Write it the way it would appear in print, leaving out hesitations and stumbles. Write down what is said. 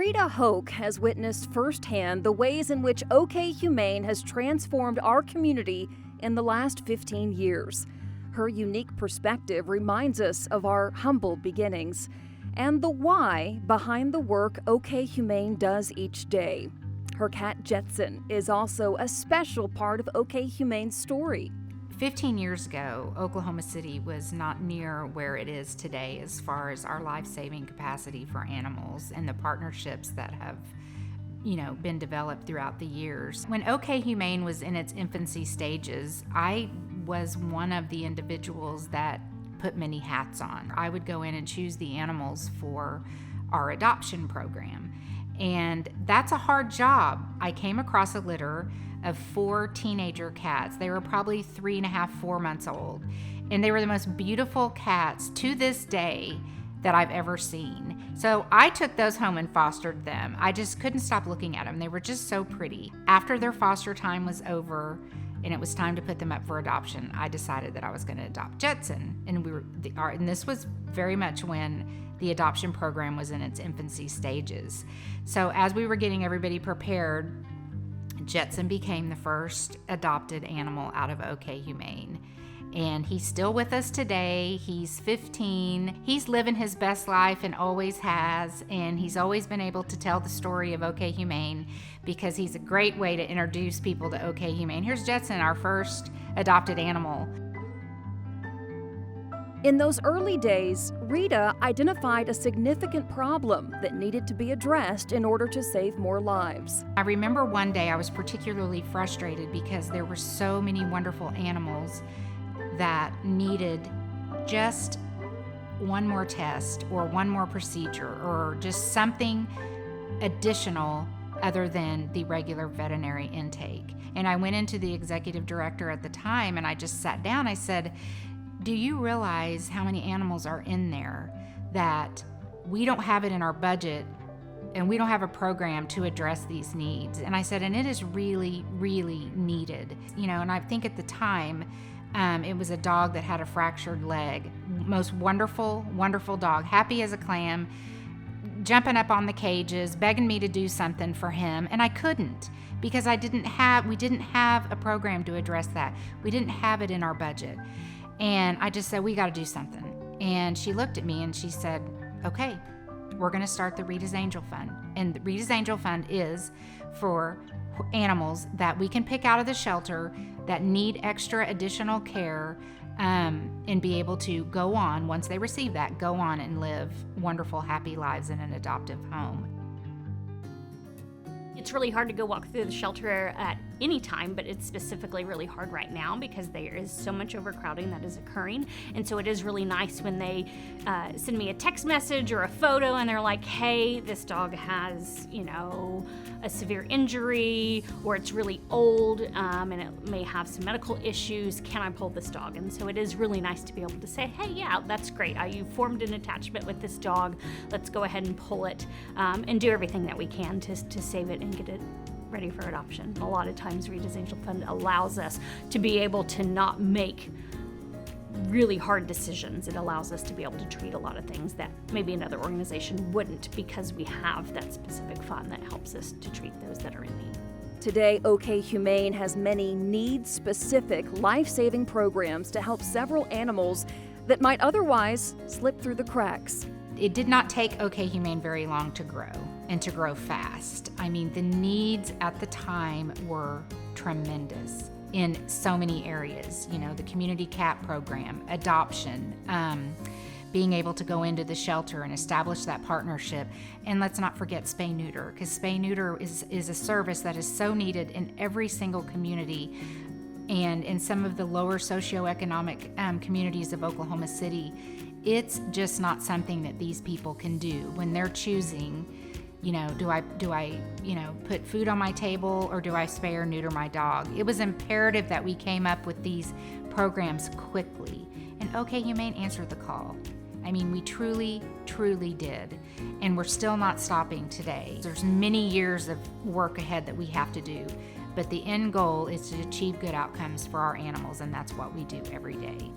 Rita Hoke has witnessed firsthand the ways in which OK Humane has transformed our community in the last 15 years. Her unique perspective reminds us of our humble beginnings and the why behind the work OK Humane does each day. Her cat Jetson is also a special part of OK Humane's story. 15 years ago, Oklahoma City was not near where it is today as far as our life-saving capacity for animals and the partnerships that have, been developed throughout the years. When OK Humane was in its infancy stages, I was one of the individuals that put many hats on. I would go in and choose the animals for our adoption program. And that's a hard job. I came across a litter of 4 teenager cats. They were probably 3.5, 4 months old. And they were the most beautiful cats to this day that I've ever seen. So I took those home and fostered them. I just couldn't stop looking at them. They were just so pretty. After their foster time was over and it was time to put them up for adoption, I decided that I was going to adopt Jetson. And this was very much when the adoption program was in its infancy stages. So as we were getting everybody prepared, Jetson became the first adopted animal out of OK Humane. And he's still with us today. He's 15. He's living his best life and always has. And he's always been able to tell the story of OK Humane because he's a great way to introduce people to OK Humane. Here's Jetson, our first adopted animal. In those early days, Rita identified a significant problem that needed to be addressed in order to save more lives. I remember one day I was particularly frustrated because there were so many wonderful animals that needed just one more test or one more procedure or just something additional other than the regular veterinary intake. And I went into the executive director at the time and I just sat down. I said, do you realize how many animals are in there that we don't have it in our budget and we don't have a program to address these needs? And I said, and it is really, really needed. And I think at the time, it was a dog that had a fractured leg. Most wonderful, wonderful dog, happy as a clam, jumping up on the cages, begging me to do something for him. And I couldn't because we didn't have a program to address that. We didn't have it in our budget. And I just said, we got to do something. And she looked at me and she said, okay, we're going to start the Rita's Angel Fund. And the Rita's Angel Fund is for animals that we can pick out of the shelter that need extra additional care and be able to go on, once they receive that, go on and live wonderful, happy lives in an adoptive home. It's really hard to go walk through the shelter at any time, but it's specifically really hard right now because there is so much overcrowding that is occurring. And so it is really nice when they send me a text message or a photo and they're like, hey, this dog has, a severe injury or it's really old and it may have some medical issues. Can I pull this dog? And so it is really nice to be able to say, hey, yeah, that's great. You formed an attachment with this dog. Let's go ahead and pull it and do everything that we can to save it and get it ready for adoption. A lot of times Rita's Angel Fund allows us to be able to not make really hard decisions. It allows us to be able to treat a lot of things that maybe another organization wouldn't because we have that specific fund that helps us to treat those that are in need. Today, OK Humane has many needs-specific, life-saving programs to help several animals that might otherwise slip through the cracks. It did not take OK Humane very long to grow and to grow fast. I mean, the needs at the time were tremendous in so many areas. The community cat program, adoption, being able to go into the shelter and establish that partnership. And let's not forget spay-neuter, because spay-neuter is a service that is so needed in every single community. And in some of the lower socioeconomic communities of Oklahoma City, it's just not something that these people can do when they're choosing, do I put food on my table or do I spay or neuter my dog? It was imperative that we came up with these programs quickly. And OK Humane answered the call. I mean, we truly, truly did. And we're still not stopping today. There's many years of work ahead that we have to do. But the end goal is to achieve good outcomes for our animals, and that's what we do every day.